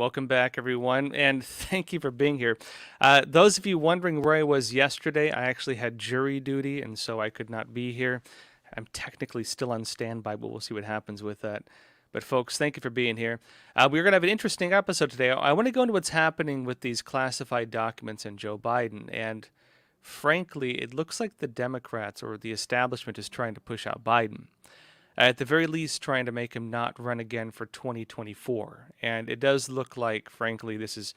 welcome back, everyone, and thank you for being here. Those of you wondering where I was yesterday, I actually had jury duty, and so I could not be here. I'm technically still on standby, but we'll see what happens with that. But, folks, thank you for being here. We're going to have an interesting episode today. I want to go into what's happening with these classified documents and Joe Biden, and frankly, it looks like the Democrats or the establishment is trying to push out Biden. At the very least, trying to make him not run again for 2024. And it does look like, frankly, this is,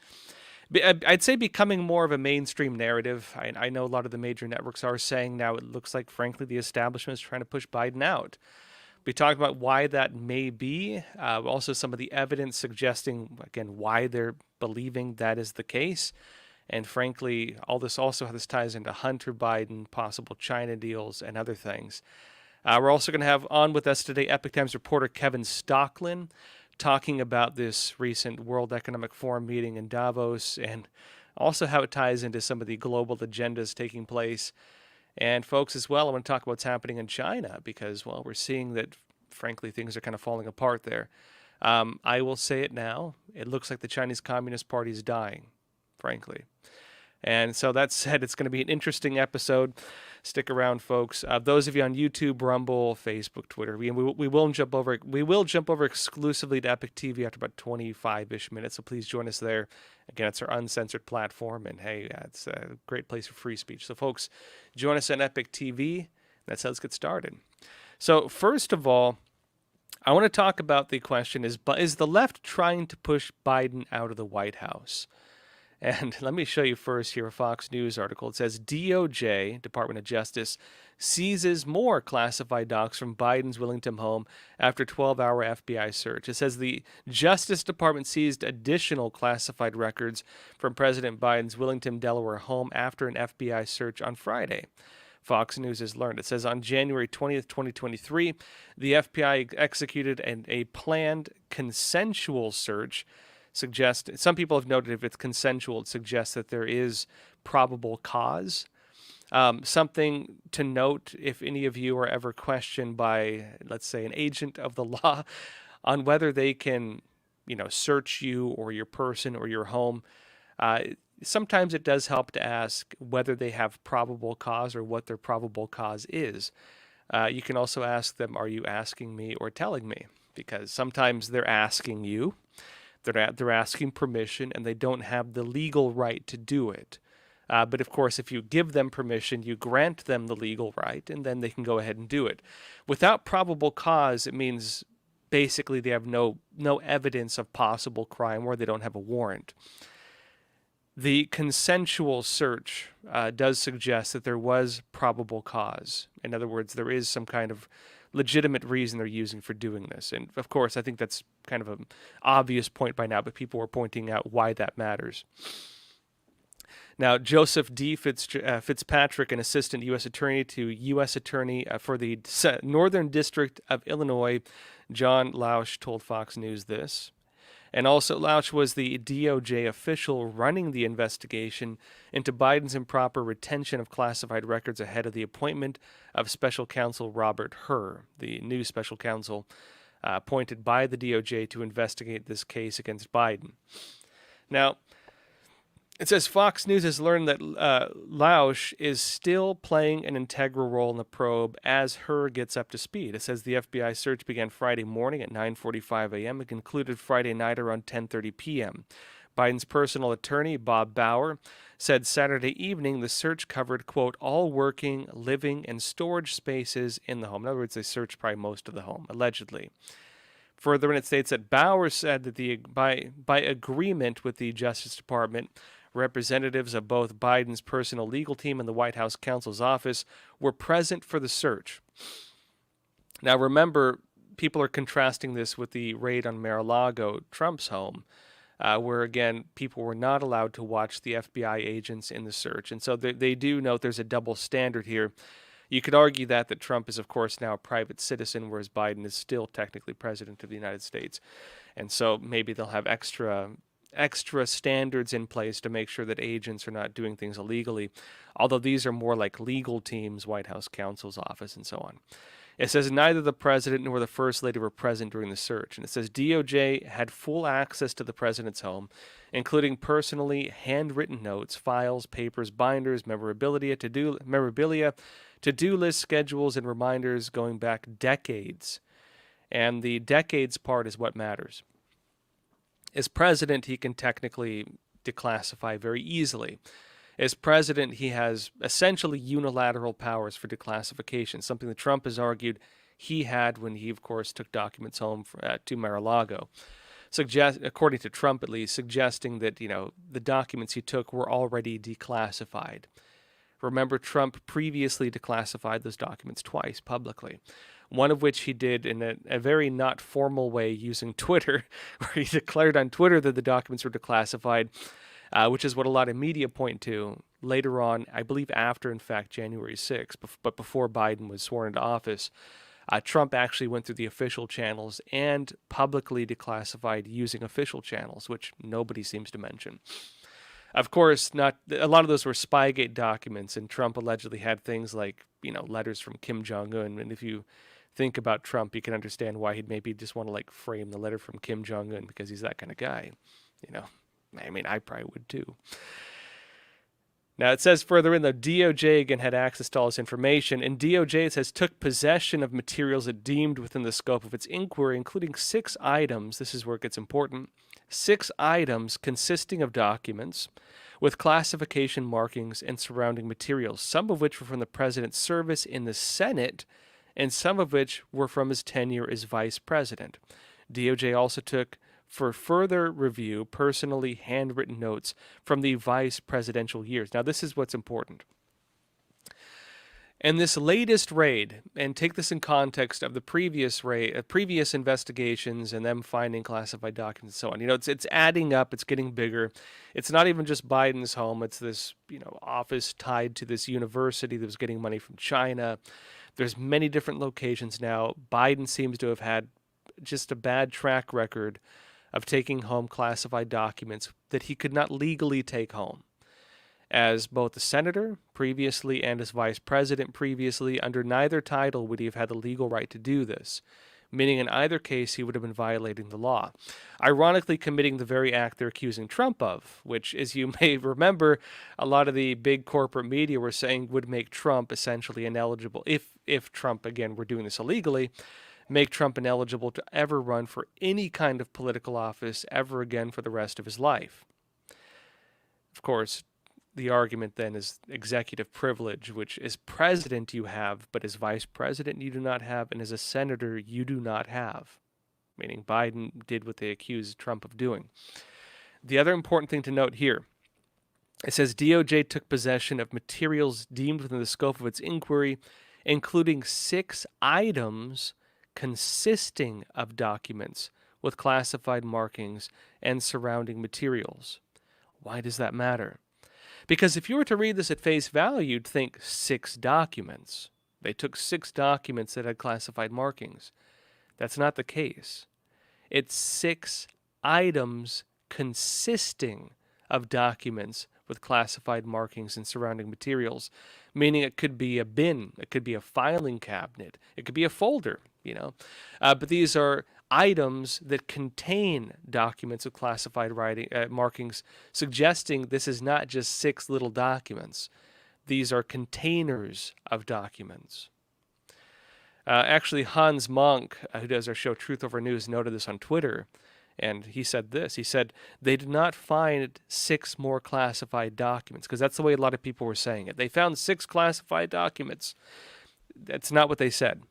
I'd say, becoming more of a mainstream narrative. I know a lot of the major networks are saying now it looks like, frankly, the establishment is trying to push Biden out. We talked about why that may be, also some of the evidence suggesting, again, why they're believing that is the case. And frankly, all this ties into Hunter Biden, possible China deals, and other things. We're also going to have on with us today Epoch Times reporter Kevin Stocklin talking about this recent World Economic Forum meeting in Davos and also how it ties into some of the global agendas taking place. And folks, as well, I want to talk about what's happening in China because, well, we're seeing that, frankly, things are kind of falling apart there. I will say it now. It looks like the Chinese Communist Party is dying, frankly. And so that said, it's going to be an interesting episode. Stick around, folks. Those of you on YouTube, Rumble, Facebook, Twitter, we will jump over. We will jump over exclusively to Epic TV after about 25-ish minutes. So please join us there. Again, it's our uncensored platform, and hey, it's a great place for free speech. So, folks, join us on Epic TV. That's how let's get started. So, first of all, I want to talk about the question: is the left trying to push Biden out of the White House? And let me show you first here a Fox News article. It says DOJ, Department of Justice, seizes more classified docs from Biden's Wilmington home after 12-hour FBI search. It says the Justice Department seized additional classified records from President Biden's Wilmington, Delaware home after an FBI search on Friday. Fox News has learned. It says on January 20th, 2023, the FBI executed a planned consensual search. Some people have noted if it's consensual, it suggests that there is probable cause. Something to note if any of you are ever questioned by, let's say, an agent of the law on whether they can, search you or your person or your home. Sometimes it does help to ask whether they have probable cause or what their probable cause is. You can also ask them, are you asking me or telling me? Because sometimes they're asking you. They're asking permission, and they don't have the legal right to do it. But, of course, if you give them permission, you grant them the legal right, and then they can go ahead and do it. Without probable cause, it means basically they have no evidence of possible crime or they don't have a warrant. The consensual search does suggest that there was probable cause. In other words, there is some kind of legitimate reason they're using for doing this. And of course, I think that's kind of an obvious point by now, but people are pointing out why that matters. Now, Joseph D. Fitzpatrick, an assistant U.S. attorney to U.S. attorney for the Northern District of Illinois, John Lausch, told Fox News this. And also, Lausch was the DOJ official running the investigation into Biden's improper retention of classified records ahead of the appointment of special counsel Robert Hur, the new special counsel appointed by the DOJ to investigate this case against Biden. Now, it says Fox News has learned that Lausch is still playing an integral role in the probe as Hur gets up to speed. It says the FBI search began Friday morning at 9:45 a.m. and concluded Friday night around 10:30 p.m. Biden's personal attorney, Bob Bauer, said Saturday evening the search covered, quote, all working, living, and storage spaces in the home. In other words, they searched probably most of the home, allegedly. Further, it states that Bauer said that by agreement with the Justice Department, representatives of both Biden's personal legal team and the White House counsel's office were present for the search. Now, remember, people are contrasting this with the raid on Mar-a-Lago, Trump's home, where, again, people were not allowed to watch the FBI agents in the search. And so they do note there's a double standard here. You could argue that Trump is, of course, now a private citizen, whereas Biden is still technically president of the United States. And so maybe they'll have extra standards in place to make sure that agents are not doing things illegally, although these are more like legal teams, White House counsel's office, and so on. It says neither the president nor the first lady were present during the search. And it says DOJ had full access to the president's home, including personally handwritten notes, files, papers, binders, memorabilia, to-do list schedules, and reminders going back decades. And the decades part is what matters. As president, he can technically declassify very easily. As president, he has essentially unilateral powers for declassification, something that Trump has argued he had when he, of course, took documents home to Mar-a-Lago. According to Trump at least, suggesting that, the documents he took were already declassified. Remember, Trump previously declassified those documents twice publicly, one of which he did in a very not formal way using Twitter, where he declared on Twitter that the documents were declassified, which is what a lot of media point to later on, I believe after, in fact, January 6th, but before Biden was sworn into office. Trump actually went through the official channels and publicly declassified using official channels, which nobody seems to mention. Of course, not a lot of those were Spygate documents, and Trump allegedly had things like, letters from Kim Jong-un. And if you think about Trump, you can understand why he'd maybe just want to frame the letter from Kim Jong-un, because he's that kind of guy. I mean, I probably would too. Now, it says further in, the DOJ again had access to all this information, and DOJ, it says, took possession of materials it deemed within the scope of its inquiry, including 6 items, this is where it gets important, 6 items consisting of documents with classification markings and surrounding materials, some of which were from the president's service in the Senate, and some of which were from his tenure as vice president. DOJ also took, for further review, personally handwritten notes from the vice presidential years. Now, this is what's important. And this latest raid, and take this in context of the previous raid, previous investigations, and them finding classified documents and so on. It's adding up. It's getting bigger. It's not even just Biden's home. It's this, office tied to this university that was getting money from China. There's many different locations now. Biden seems to have had just a bad track record of taking home classified documents that he could not legally take home. As both a senator previously and as vice president previously, under neither title would he have had the legal right to do this, meaning in either case he would have been violating the law. Ironically, committing the very act they're accusing Trump of, which, as you may remember, a lot of the big corporate media were saying would make Trump essentially ineligible, if Trump, again, were doing this illegally, make Trump ineligible to ever run for any kind of political office ever again for the rest of his life. Of course, the argument then is executive privilege, which as president you have, but as vice president you do not have, and as a senator you do not have, meaning Biden did what they accused Trump of doing. The other important thing to note here, it says DOJ took possession of materials deemed within the scope of its inquiry, including 6 items consisting of documents with classified markings and surrounding materials. Why does that matter? Because if you were to read this at face value, you'd think 6 documents. They took 6 documents that had classified markings. That's not the case. It's 6 items consisting of documents with classified markings and surrounding materials, meaning it could be a bin, it could be a filing cabinet, it could be a folder, but these are items that contain documents with classified markings, suggesting this is not just 6 little documents. These are containers of documents. Actually, Hans Monk, who does our show Truth Over News, noted this on Twitter, and he said this. He said, they did not find 6 more classified documents, because that's the way a lot of people were saying it. They found 6 classified documents. That's not what they said.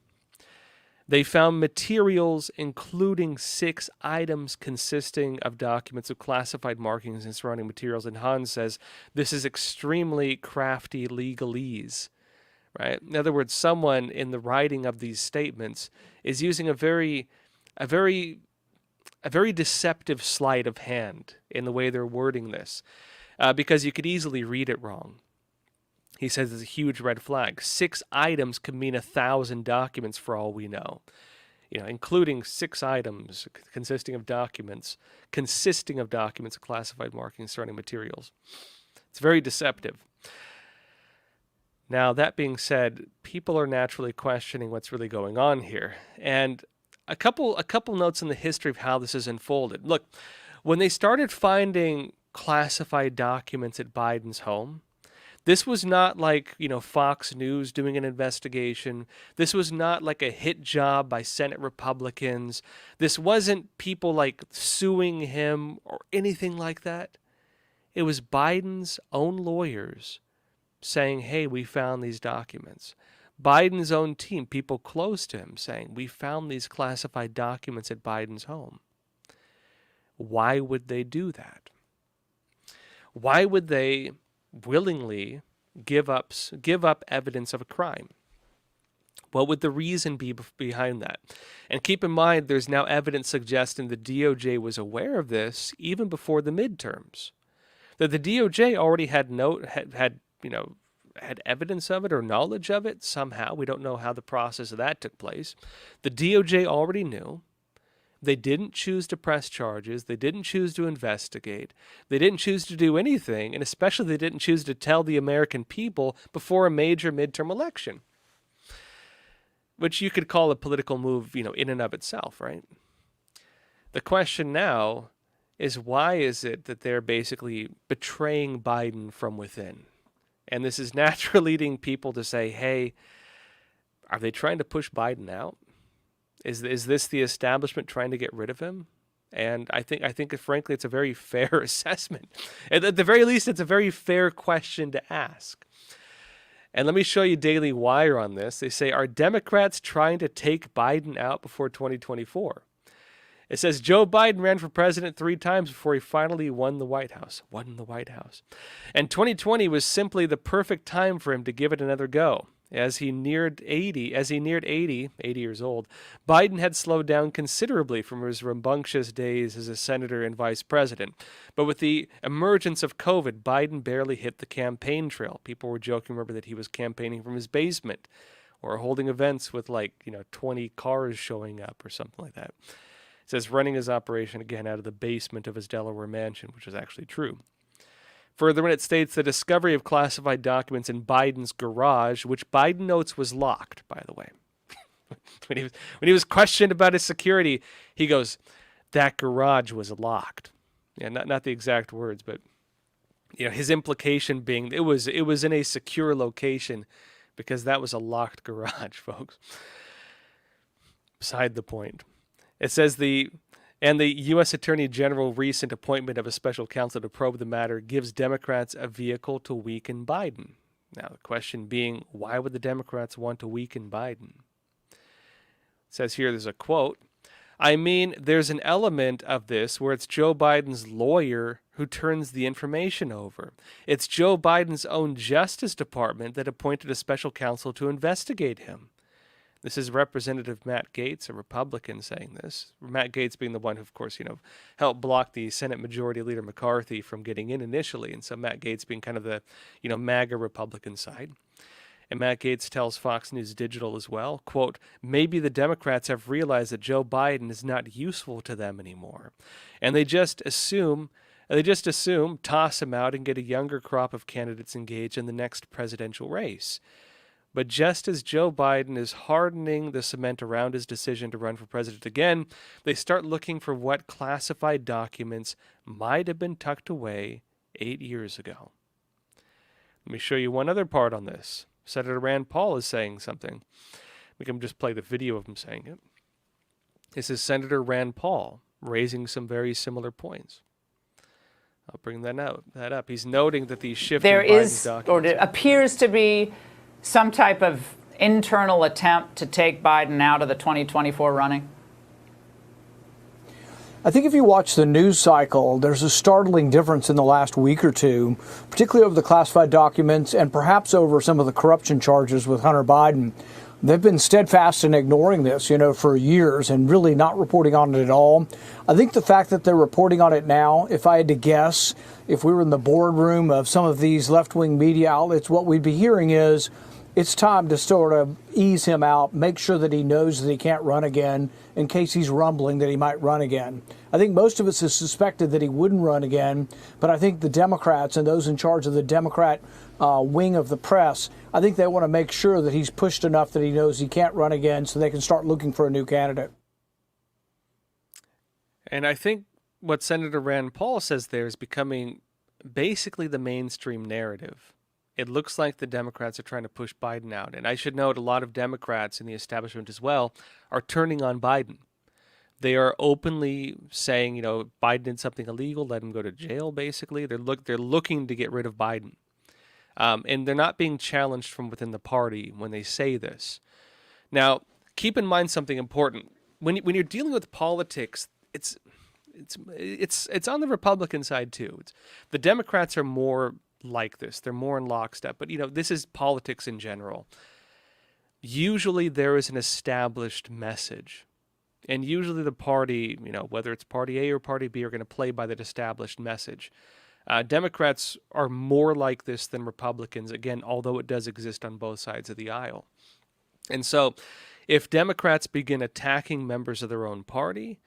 They found materials including 6 items consisting of documents with classified markings and surrounding materials. And Hans says this is extremely crafty legalese, right? In other words, someone in the writing of these statements is using a very deceptive sleight of hand in the way they're wording this, because you could easily read it wrong. He says it's a huge red flag. 6 items could mean 1,000 documents for all we know. Including 6 items consisting of documents of classified markings surrounding materials. It's very deceptive. Now, that being said, people are naturally questioning what's really going on here. And a couple notes in the history of how this has unfolded. Look, when they started finding classified documents at Biden's home, this was not like, Fox News doing an investigation. This was not like a hit job by Senate Republicans. This wasn't people like suing him or anything like that. It was Biden's own lawyers saying, hey, we found these documents. Biden's own team, people close to him, saying, we found these classified documents at Biden's home. Why would they do that? Why would they willingly give up evidence of a crime? What would the reason be behind that? And keep in mind, there's now evidence suggesting the DOJ was aware of this even before the midterms. That the DOJ already had evidence of it or knowledge of it somehow. We don't know how the process of that took place. The DOJ already knew. They didn't choose to press charges. They didn't choose to investigate. They didn't choose to do anything, and especially they didn't choose to tell the American people before a major midterm election, which you could call a political move, in and of itself, right? The question now is, why is it that they're basically betraying Biden from within? And this is naturally leading people to say, hey, are they trying to push Biden out? Is this the establishment trying to get rid of him? And I think frankly, it's a very fair assessment. At the very least, it's a very fair question to ask. And let me show you Daily Wire on this. They say, are Democrats trying to take Biden out before 2024? It says Joe Biden ran for president 3 times before he finally won the White House. And 2020 was simply the perfect time for him to give it another go. As he neared 80 years old, Biden had slowed down considerably from his rambunctious days as a senator and vice president. But with the emergence of COVID, Biden barely hit the campaign trail. People were joking, remember, that he was campaigning from his basement or holding events with 20 cars showing up or something like that. It says running his operation again out of the basement of his Delaware mansion, which is actually true. Further, when it states the discovery of classified documents in Biden's garage, which Biden notes was locked, by the way. when he was questioned about his security, he goes, that garage was locked. Yeah, not the exact words, but his implication being it was in a secure location because that was a locked garage, folks. Beside the point. It says the U.S. Attorney General recent appointment of a special counsel to probe the matter gives Democrats a vehicle to weaken Biden. Now, the question being, why would the Democrats want to weaken Biden? It says here, there's a quote, I mean, there's an element of this where it's Joe Biden's lawyer who turns the information over. It's Joe Biden's own Justice Department that appointed a special counsel to investigate him. This is Representative Matt Gaetz, a Republican, saying this. Matt Gaetz being the one who, of course, helped block the Senate Majority Leader McCarthy from getting in initially. And so Matt Gaetz being kind of the, MAGA Republican side. And Matt Gaetz tells Fox News Digital as well, quote, maybe the Democrats have realized that Joe Biden is not useful to them anymore. And they just assume, toss him out and get a younger crop of candidates engaged in the next presidential race. But just as Joe Biden is hardening the cement around his decision to run for president again, they start looking for what classified documents might have been tucked away 8 years ago. Let me show you one other part on this. Senator Rand Paul is saying something. We can just play the video of him saying it. This is Senator Rand Paul raising some very similar points. I'll bring that up. He's noting that these shifting Biden's documents... Or it appears to be some type of internal attempt to take Biden out of the 2024 running? I think if you watch the news cycle, there's a startling difference in the last week or two, particularly over the classified documents and perhaps over some of the corruption charges with Hunter Biden. They've been steadfast in ignoring this, for years and really not reporting on it at all. I think the fact that they're reporting on it now, if I had to guess, if we were in the boardroom of some of these left-wing media outlets, what we'd be hearing is, it's time to sort of ease him out, make sure that he knows that he can't run again in case he's rumbling that he might run again. I think most of us have suspected that he wouldn't run again, but I think the Democrats and those in charge of the Democrat wing of the press, I think they want to make sure that he's pushed enough that he knows he can't run again so they can start looking for a new candidate. And I think what Senator Rand Paul says there is becoming basically the mainstream narrative. It looks like the Democrats are trying to push Biden out. And I should note a lot of Democrats in the establishment as well are turning on Biden. They are openly saying, Biden did something illegal, let him go to jail, basically. They're looking to get rid of Biden. And they're not being challenged from within the party when they say this. Now, keep in mind something important. When you're dealing with politics, it's on the Republican side too. The Democrats are more like this. They're more in lockstep. But, this is politics in general. Usually there is an established message. And usually the party, whether it's Party A or Party B, are going to play by that established message. Democrats are more like this than Republicans, again, although it does exist on both sides of the aisle. And so if Democrats begin attacking members of their own party,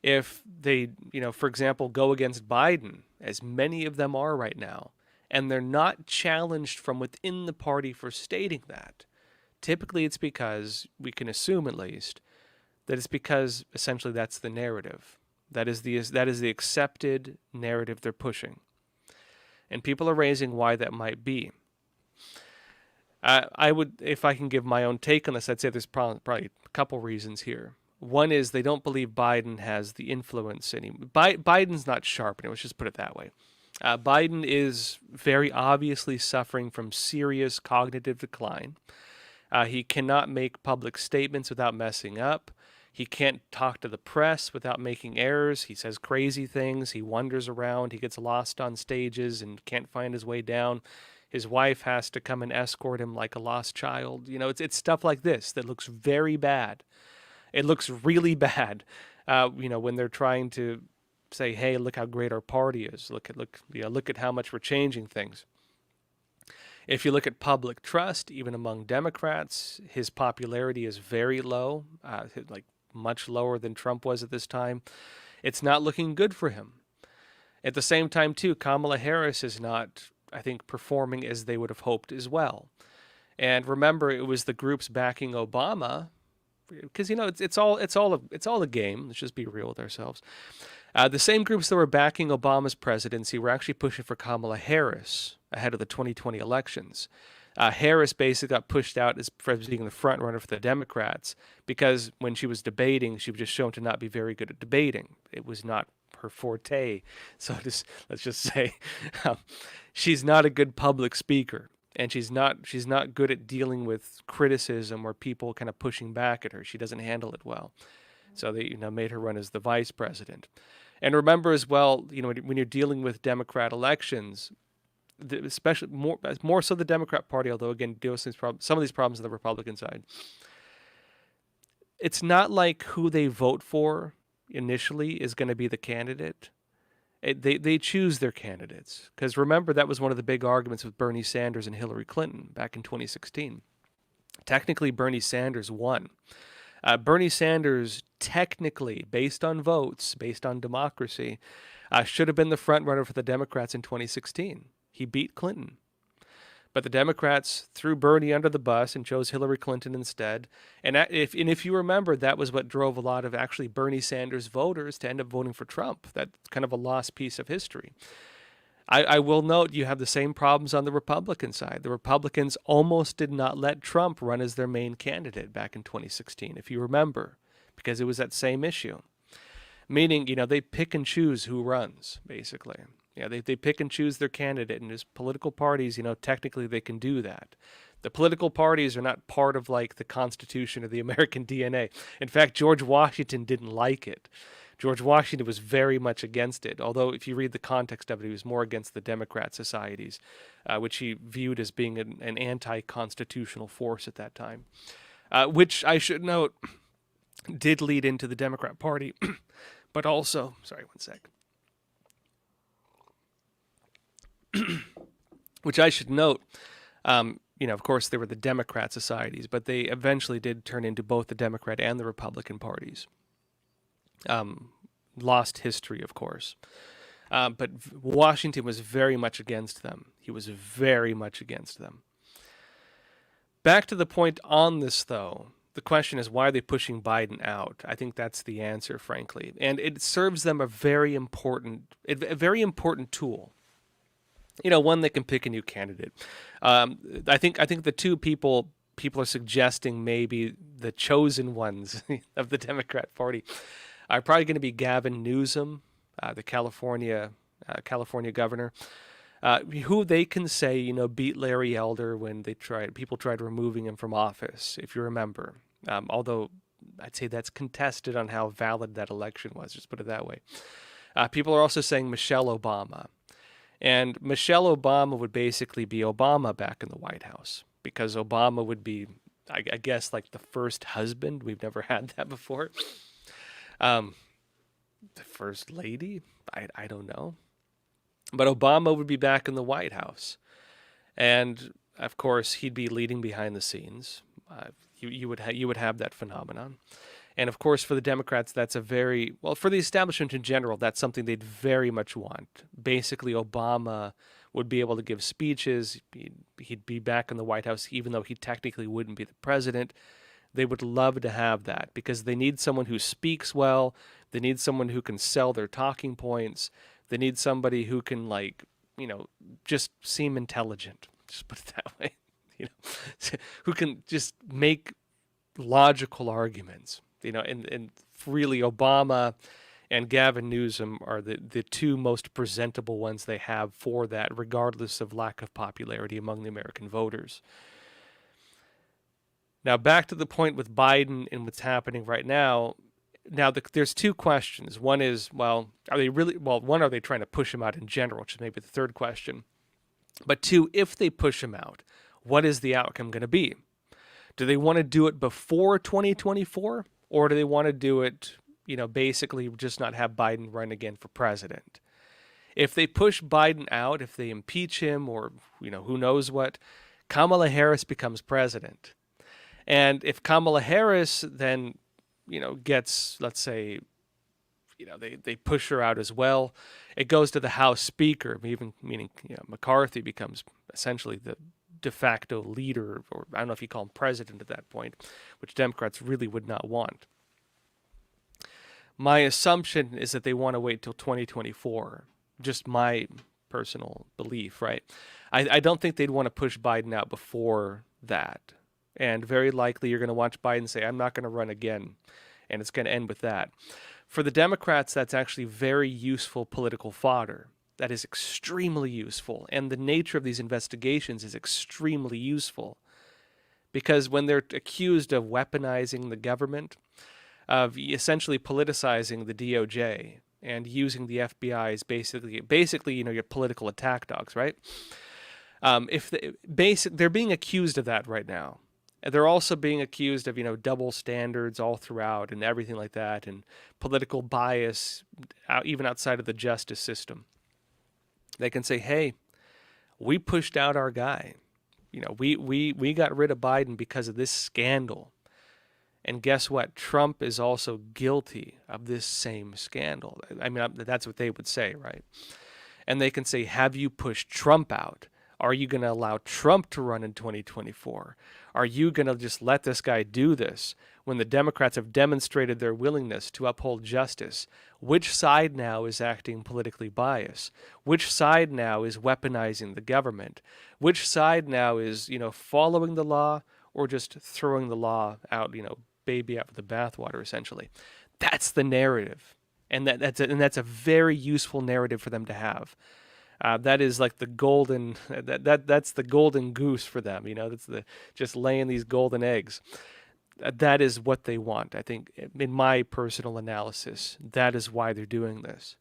if they, for example, go against Biden, as many of them are right now, and they're not challenged from within the party for stating that, typically it's because, we can assume at least, that it's because essentially that's the narrative. That is the accepted narrative they're pushing. And people are raising why that might be. I would, if I can give my own take on this, I'd say there's probably a couple reasons here. One is they don't believe Biden has the influence anymore. Biden's not sharp anymore, let's just put it that way. Biden is very obviously suffering from serious cognitive decline. He cannot make public statements without messing up. He can't talk to the press without making errors. He says crazy things. He wanders around. He gets lost on stages and can't find his way down. His wife has to come and escort him like a lost child. It's stuff like this that looks very bad. It looks really bad, when they're trying to say, "Hey, look how great our party is. Look at how much we're changing things." If you look at public trust, even among Democrats, his popularity is very low, much lower than Trump was at this time. It's not looking good for him. At the same time, too, Kamala Harris is not, I think, performing as they would have hoped as well. And remember, it was the groups backing Obama, because it's all a game. Let's just be real with ourselves. The same groups that were backing Obama's presidency were actually pushing for Kamala Harris ahead of the 2020 elections. Harris basically got pushed out as being the front runner for the Democrats because when she was debating, she was just shown to not be very good at debating. It was not her forte. So let's just say she's not a good public speaker, and she's not good at dealing with criticism or people kind of pushing back at her. She doesn't handle it well. So they made her run as the vice president. And remember as well, when you're dealing with Democrat elections, especially more so the Democrat Party, although again deals with some of these problems on the Republican side. It's not like who they vote for initially is going to be the candidate. They choose their candidates, because remember that was one of the big arguments with Bernie Sanders and Hillary Clinton back in 2016. Technically, Bernie Sanders won. Bernie Sanders technically, based on votes, based on democracy, should have been the front runner for the Democrats in 2016. He beat Clinton. But the Democrats threw Bernie under the bus and chose Hillary Clinton instead. And if you remember, that was what drove a lot of actually Bernie Sanders voters to end up voting for Trump. That's kind of a lost piece of history. I will note you have the same problems on the Republican side. The Republicans almost did not let Trump run as their main candidate back in 2016, if you remember, because it was that same issue. Meaning, they pick and choose who runs, basically. They pick and choose their candidate, and as political parties, technically they can do that. The political parties are not part of the Constitution or the American DNA. In fact, George Washington didn't like it. George Washington was very much against it, although if you read the context of it, he was more against the Democrat societies, which he viewed as being an anti-constitutional force at that time, which I should note did lead into the Democrat Party, but also, sorry, one sec. Which I should note, of course, there were the Democrat societies, but they eventually did turn into both the Democrat and the Republican parties. Lost history, of course. But Washington was very much against them. He was very much against them. Back to the point on this, though. The question is, why are they pushing Biden out? I think that's the answer, frankly. And it serves them a very important tool. One, they can pick a new candidate. I think the two people are suggesting maybe the chosen ones of the Democrat Party are probably going to be Gavin Newsom, the California governor, who they can say beat Larry Elder when people tried removing him from office, if you remember. Although I'd say that's contested on how valid that election was. Just put it that way. People are also saying Michelle Obama. And Michelle Obama would basically be Obama back in the White House, because Obama would be, I guess, like the first husband. We've never had that before. The first lady? I don't know. But Obama would be back in the White House. And, of course, he'd be leading behind the scenes. You would have that phenomenon. And of course, for the Democrats, that's for the establishment in general, that's something they'd very much want. Basically, Obama would be able to give speeches. He'd be back in the White House, even though he technically wouldn't be the president. They would love to have that because they need someone who speaks well. They need someone who can sell their talking points. They need somebody who can, just seem intelligent. Just put it that way. Who can just make logical arguments. And really Obama and Gavin Newsom are the two most presentable ones they have for that, regardless of lack of popularity among the American voters. Now, back to the point with Biden and what's happening right now. Now, there's two questions. One is, are they trying to push him out in general, which is maybe the third question. But two, if they push him out, what is the outcome going to be? Do they want to do it before 2024? Or do they want to do it, basically just not have Biden run again for president? If they push Biden out, if they impeach him or, who knows what, Kamala Harris becomes president. And if Kamala Harris then, gets, let's say, they push her out as well, it goes to the House Speaker, meaning McCarthy becomes essentially the de facto leader, or I don't know if you call him president at that point, which Democrats really would not want. My assumption is that they want to wait till 2024. Just my personal belief, right? I don't think they'd want to push Biden out before that. And very likely you're going to watch Biden say, I'm not going to run again. And it's going to end with that. For the Democrats, that's actually very useful political fodder. That is extremely useful. And the nature of these investigations is extremely useful. Because when they're accused of weaponizing the government, of essentially politicizing the DOJ and using the FBI as basically, your political attack dogs, right? They're being accused of that right now. They're also being accused of, double standards all throughout and everything like that, and political bias, even outside of the justice system. They can say, hey, we pushed out our guy. We got rid of Biden because of this scandal. And guess what? Trump is also guilty of this same scandal. I mean, that's what they would say, right? And they can say, have you pushed Trump out? Are you going to allow Trump to run in 2024? Are you going to just let this guy do this when the Democrats have demonstrated their willingness to uphold justice? Which side now is acting politically biased? Which side now is weaponizing the government? Which side now is, following the law or just throwing the law out, baby out with the bathwater, essentially? That's the narrative. And that's a very useful narrative for them to have. That is like the golden, that's the golden goose for them, that's just laying these golden eggs. That is what they want. I think, in my personal analysis, that is why they're doing this.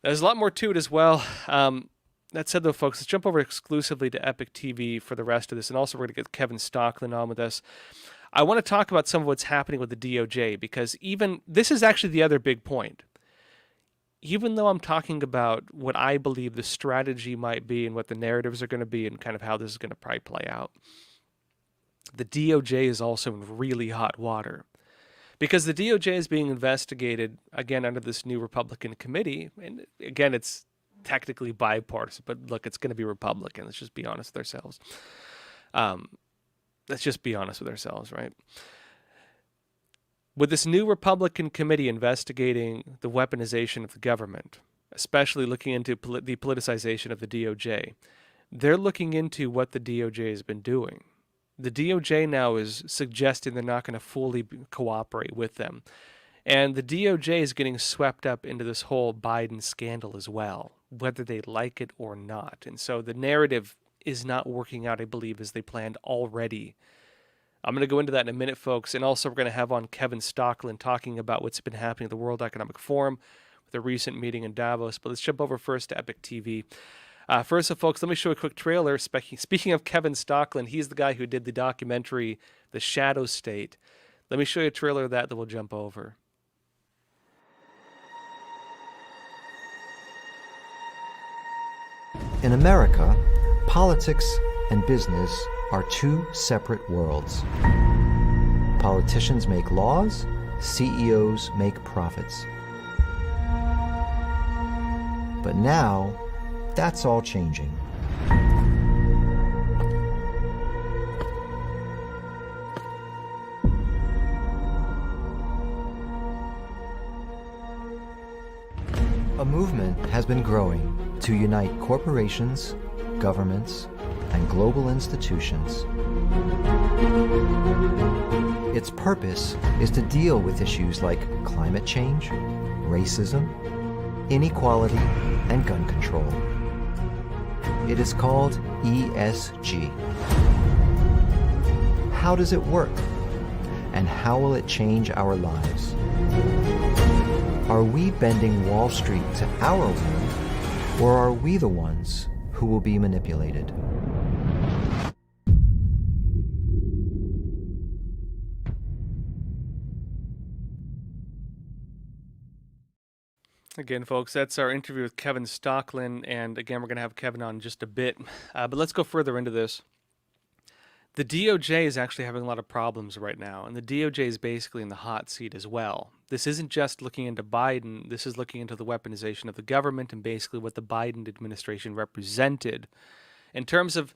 There's a lot more to it as well. That said, though, folks, let's jump over exclusively to Epic TV for the rest of this, and also we're going to get Kevin Stockland on with us. I want to talk about some of what's happening with the DOJ, because this is actually the other big point. even though I'm talking about what I believe the strategy might be and what the narratives are going to be and kind of how this is going to probably play out, the DOJ is also in really hot water because the DOJ is being investigated again under this new Republican committee. And again, it's technically bipartisan, but look, it's going to be Republican. Let's just be honest with ourselves. Let's just be honest with ourselves, right? With this new Republican committee investigating the weaponization of the government, especially looking into the politicization of the DOJ, they're looking into what the DOJ has been doing. The DOJ now is suggesting they're not going to fully cooperate with them. And the DOJ is getting swept up into this whole Biden scandal as well, whether they like it or not. And so the narrative is not working out, I believe, as they planned already. I'm going to go into that in a minute, folks. And also, we're going to have on Kevin Stocklin talking about what's been happening at the World Economic Forum with a recent meeting in Davos. But let's jump over first to Epic TV. First of all, folks, let me show a quick trailer. Speaking of Kevin Stocklin, he's the guy who did the documentary, The Shadow State. Let me show you a trailer of that we'll jump over. In America, politics and business are two separate worlds. Politicians make laws, CEOs make profits. But now, that's all changing. A movement has been growing to unite corporations, governments, and global institutions. Its purpose is to deal with issues like climate change, racism, inequality, and gun control. It is called ESG. How does it work? And how will it change our lives? Are we bending Wall Street to our will, or are we the ones who will be manipulated? Again, folks, that's our interview with Kevin Stocklin. And again, we're going to have Kevin on in just a bit. But let's go further into this. The DOJ is actually having a lot of problems right now, and the DOJ is basically in the hot seat as well. This isn't just looking into Biden, this is looking into the weaponization of the government and basically what the Biden administration represented in terms of